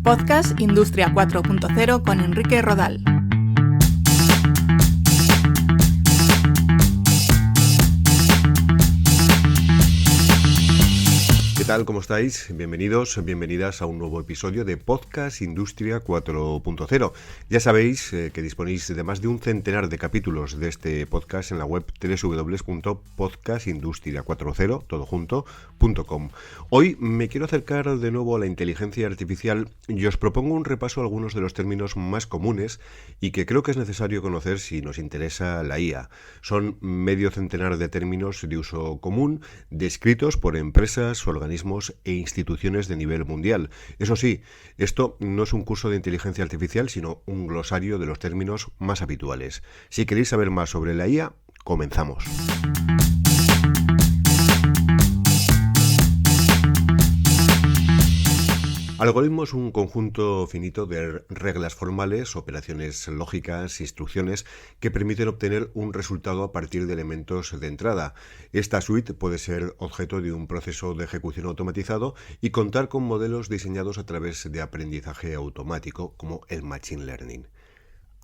Podcast Industria 4.0 con Enrique Rodal. ¿Qué tal? ¿Cómo estáis? Bienvenidos, bienvenidas a un nuevo episodio de Podcast Industria 4.0. Ya sabéis que disponéis de más de un centenar de capítulos de este podcast en la web www.podcastindustria40todojunto.com. Hoy me quiero acercar de nuevo a la inteligencia artificial y os propongo un repaso a algunos de los términos más comunes y que creo que es necesario conocer si nos interesa la IA. Son medio centenar de términos de uso común descritos por empresas, organismos e instituciones de nivel mundial. Eso sí, esto no es un curso de inteligencia artificial, sino un glosario de los términos más habituales. Si queréis saber más sobre la IA, comenzamos. Algoritmo es un conjunto finito de reglas formales, operaciones lógicas, instrucciones que permiten obtener un resultado a partir de elementos de entrada. Esta suite puede ser objeto de un proceso de ejecución automatizado y contar con modelos diseñados a través de aprendizaje automático, como el Machine Learning.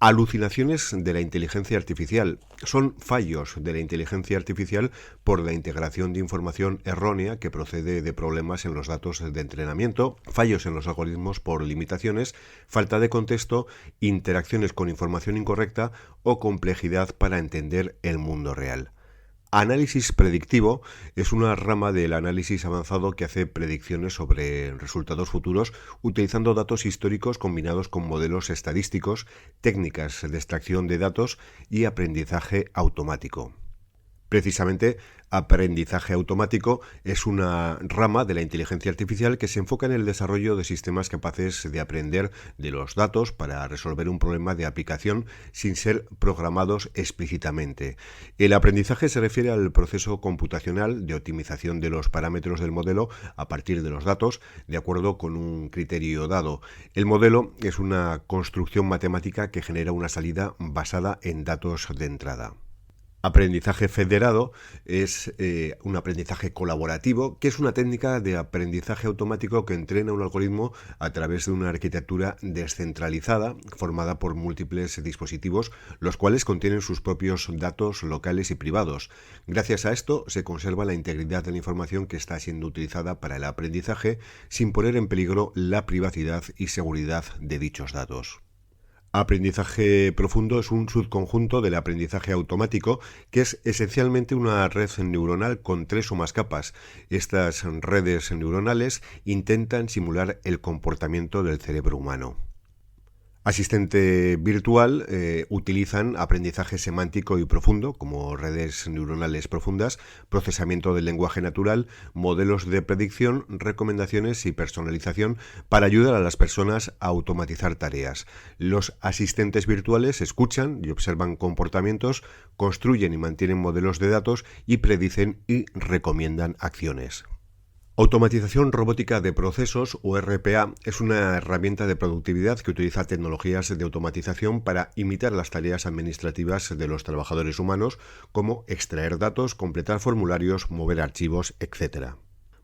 Alucinaciones de la inteligencia artificial son fallos de la inteligencia artificial por la integración de información errónea que procede de problemas en los datos de entrenamiento, fallos en los algoritmos por limitaciones, falta de contexto, interacciones con información incorrecta o complejidad para entender el mundo real. Análisis predictivo es una rama del análisis avanzado que hace predicciones sobre resultados futuros utilizando datos históricos combinados con modelos estadísticos, técnicas de extracción de datos y aprendizaje automático. Precisamente, aprendizaje automático es una rama de la inteligencia artificial que se enfoca en el desarrollo de sistemas capaces de aprender de los datos para resolver un problema de aplicación sin ser programados explícitamente. El aprendizaje se refiere al proceso computacional de optimización de los parámetros del modelo a partir de los datos de acuerdo con un criterio dado. El modelo es una construcción matemática que genera una salida basada en datos de entrada. Aprendizaje federado es un aprendizaje colaborativo, que es una técnica de aprendizaje automático que entrena un algoritmo a través de una arquitectura descentralizada formada por múltiples dispositivos, los cuales contienen sus propios datos locales y privados. Gracias a esto se conserva la integridad de la información que está siendo utilizada para el aprendizaje sin poner en peligro la privacidad y seguridad de dichos datos. Aprendizaje profundo es un subconjunto del aprendizaje automático que es esencialmente una red neuronal con 3 o más capas. Estas redes neuronales intentan simular el comportamiento del cerebro humano. Asistente virtual utilizan aprendizaje semántico y profundo, como redes neuronales profundas, procesamiento del lenguaje natural, modelos de predicción, recomendaciones y personalización para ayudar a las personas a automatizar tareas. Los asistentes virtuales escuchan y observan comportamientos, construyen y mantienen modelos de datos y predicen y recomiendan acciones. Automatización robótica de procesos o RPA es una herramienta de productividad que utiliza tecnologías de automatización para imitar las tareas administrativas de los trabajadores humanos, como extraer datos, completar formularios, mover archivos, etc.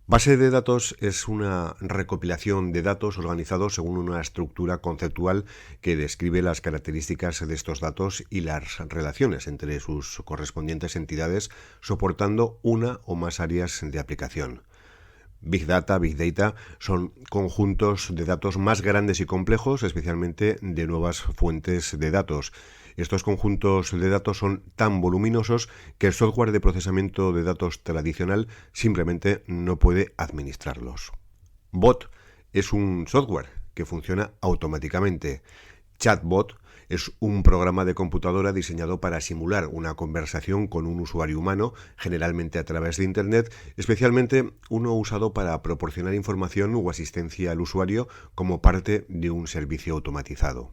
Base de datos es una recopilación de datos organizados según una estructura conceptual que describe las características de estos datos y las relaciones entre sus correspondientes entidades, soportando una o más áreas de aplicación. Big Data son conjuntos de datos más grandes y complejos, especialmente de nuevas fuentes de datos. Estos conjuntos de datos son tan voluminosos que el software de procesamiento de datos tradicional simplemente no puede administrarlos. Bot es un software que funciona automáticamente. Chatbot es un programa de computadora diseñado para simular una conversación con un usuario humano, generalmente a través de Internet, especialmente uno usado para proporcionar información o asistencia al usuario como parte de un servicio automatizado.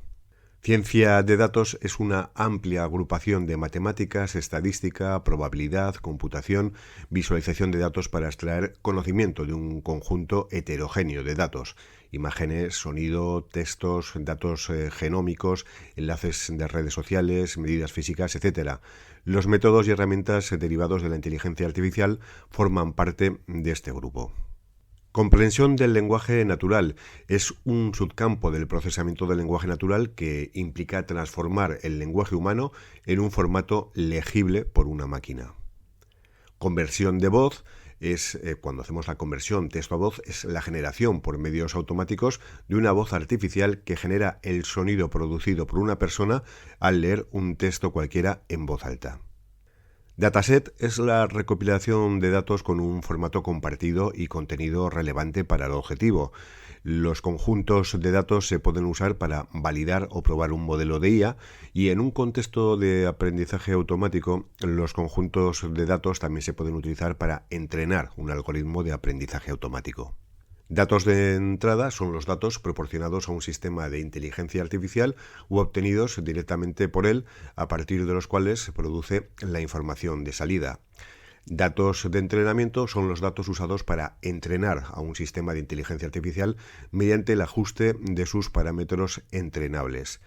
Ciencia de datos es una amplia agrupación de matemáticas, estadística, probabilidad, computación, visualización de datos para extraer conocimiento de un conjunto heterogéneo de datos, imágenes, sonido, textos, datos genómicos, enlaces de redes sociales, medidas físicas, etc. Los métodos y herramientas derivados de la inteligencia artificial forman parte de este grupo. Comprensión del lenguaje natural es un subcampo del procesamiento del lenguaje natural que implica transformar el lenguaje humano en un formato legible por una máquina. Conversión de voz es, cuando hacemos la conversión texto a voz, es la generación por medios automáticos de una voz artificial que genera el sonido producido por una persona al leer un texto cualquiera en voz alta. Dataset es la recopilación de datos con un formato compartido y contenido relevante para el objetivo. Los conjuntos de datos se pueden usar para validar o probar un modelo de IA y en un contexto de aprendizaje automático, los conjuntos de datos también se pueden utilizar para entrenar un algoritmo de aprendizaje automático. Datos de entrada son los datos proporcionados a un sistema de inteligencia artificial u obtenidos directamente por él, a partir de los cuales se produce la información de salida. Datos de entrenamiento son los datos usados para entrenar a un sistema de inteligencia artificial mediante el ajuste de sus parámetros entrenables.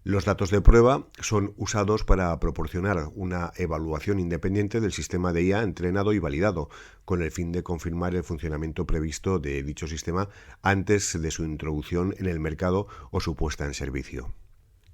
Los datos de prueba son usados para proporcionar una evaluación independiente del sistema de IA entrenado y validado, con el fin de confirmar el funcionamiento previsto de dicho sistema antes de su introducción en el mercado o su puesta en servicio.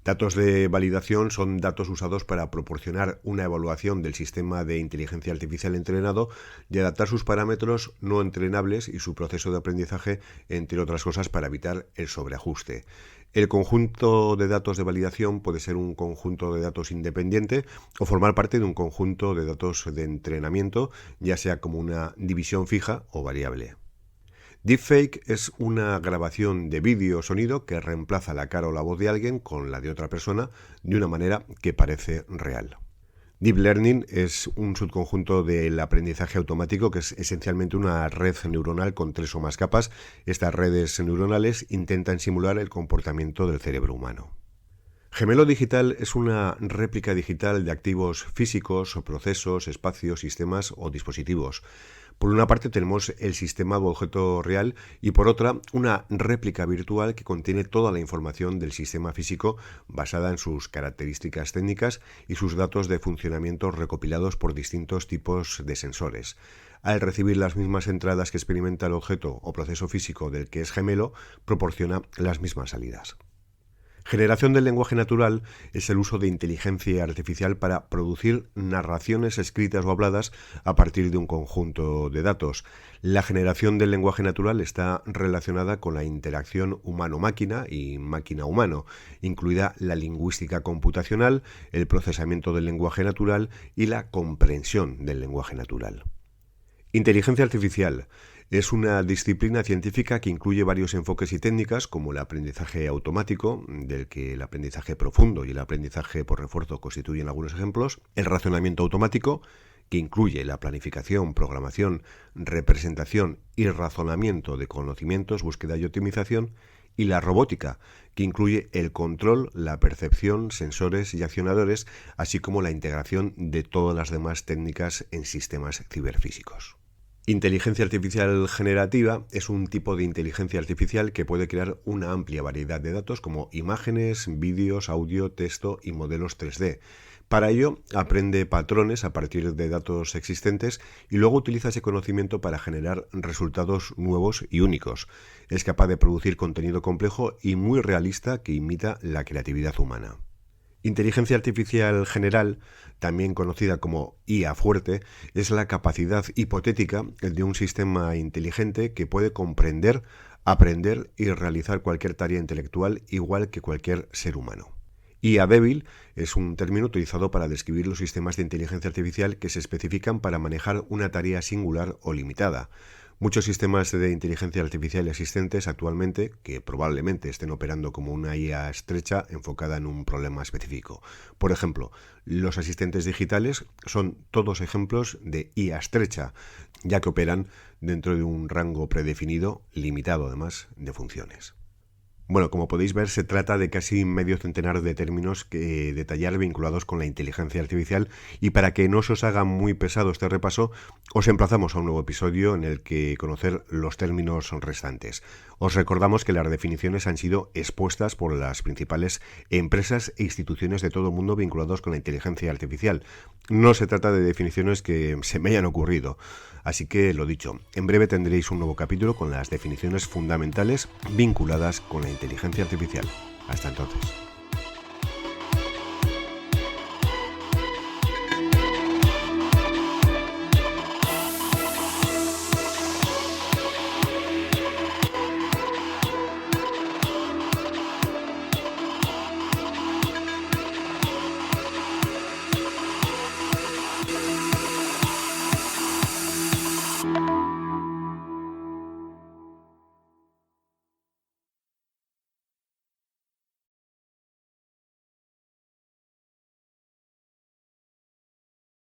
Datos de validación son datos usados para proporcionar una evaluación del sistema de inteligencia artificial entrenado y adaptar sus parámetros no entrenables y su proceso de aprendizaje, entre otras cosas, para evitar el sobreajuste. El conjunto de datos de validación puede ser un conjunto de datos independiente o formar parte de un conjunto de datos de entrenamiento, ya sea como una división fija o variable. Deepfake es una grabación de vídeo o sonido que reemplaza la cara o la voz de alguien con la de otra persona de una manera que parece real. Deep Learning es un subconjunto del aprendizaje automático que es esencialmente una red neuronal con 3 o más capas. Estas redes neuronales intentan simular el comportamiento del cerebro humano. Gemelo digital es una réplica digital de activos físicos, procesos, espacios, sistemas o dispositivos. Por una parte tenemos el sistema o objeto real y por otra una réplica virtual que contiene toda la información del sistema físico basada en sus características técnicas y sus datos de funcionamiento recopilados por distintos tipos de sensores. Al recibir las mismas entradas que experimenta el objeto o proceso físico del que es gemelo, proporciona las mismas salidas. Generación del lenguaje natural es el uso de inteligencia artificial para producir narraciones escritas o habladas a partir de un conjunto de datos. La generación del lenguaje natural está relacionada con la interacción humano-máquina y máquina-humano, incluida la lingüística computacional, el procesamiento del lenguaje natural y la comprensión del lenguaje natural. Inteligencia artificial es una disciplina científica que incluye varios enfoques y técnicas como el aprendizaje automático, del que el aprendizaje profundo y el aprendizaje por refuerzo constituyen algunos ejemplos, el razonamiento automático, que incluye la planificación, programación, representación y razonamiento de conocimientos, búsqueda y optimización, y la robótica, que incluye el control, la percepción, sensores y accionadores, así como la integración de todas las demás técnicas en sistemas ciberfísicos. Inteligencia artificial generativa es un tipo de inteligencia artificial que puede crear una amplia variedad de datos como imágenes, vídeos, audio, texto y modelos 3D. Para ello, aprende patrones a partir de datos existentes y luego utiliza ese conocimiento para generar resultados nuevos y únicos. Es capaz de producir contenido complejo y muy realista que imita la creatividad humana. Inteligencia artificial general, también conocida como IA fuerte, es la capacidad hipotética de un sistema inteligente que puede comprender, aprender y realizar cualquier tarea intelectual igual que cualquier ser humano. IA débil es un término utilizado para describir los sistemas de inteligencia artificial que se especifican para manejar una tarea singular o limitada. Muchos sistemas de inteligencia artificial existentes actualmente, que probablemente estén operando como una IA estrecha enfocada en un problema específico. Por ejemplo, los asistentes digitales son todos ejemplos de IA estrecha, ya que operan dentro de un rango predefinido, limitado además, de funciones. Bueno, como podéis ver, se trata de casi medio centenar de términos que detallar vinculados con la inteligencia artificial, y para que no se os haga muy pesado este repaso, os emplazamos a un nuevo episodio en el que conocer los términos restantes. Os recordamos que las definiciones han sido expuestas por las principales empresas e instituciones de todo el mundo vinculados con la inteligencia artificial. No se trata de definiciones que se me hayan ocurrido. Así que lo dicho, en breve tendréis un nuevo capítulo con las definiciones fundamentales vinculadas con la inteligencia artificial. Hasta entonces.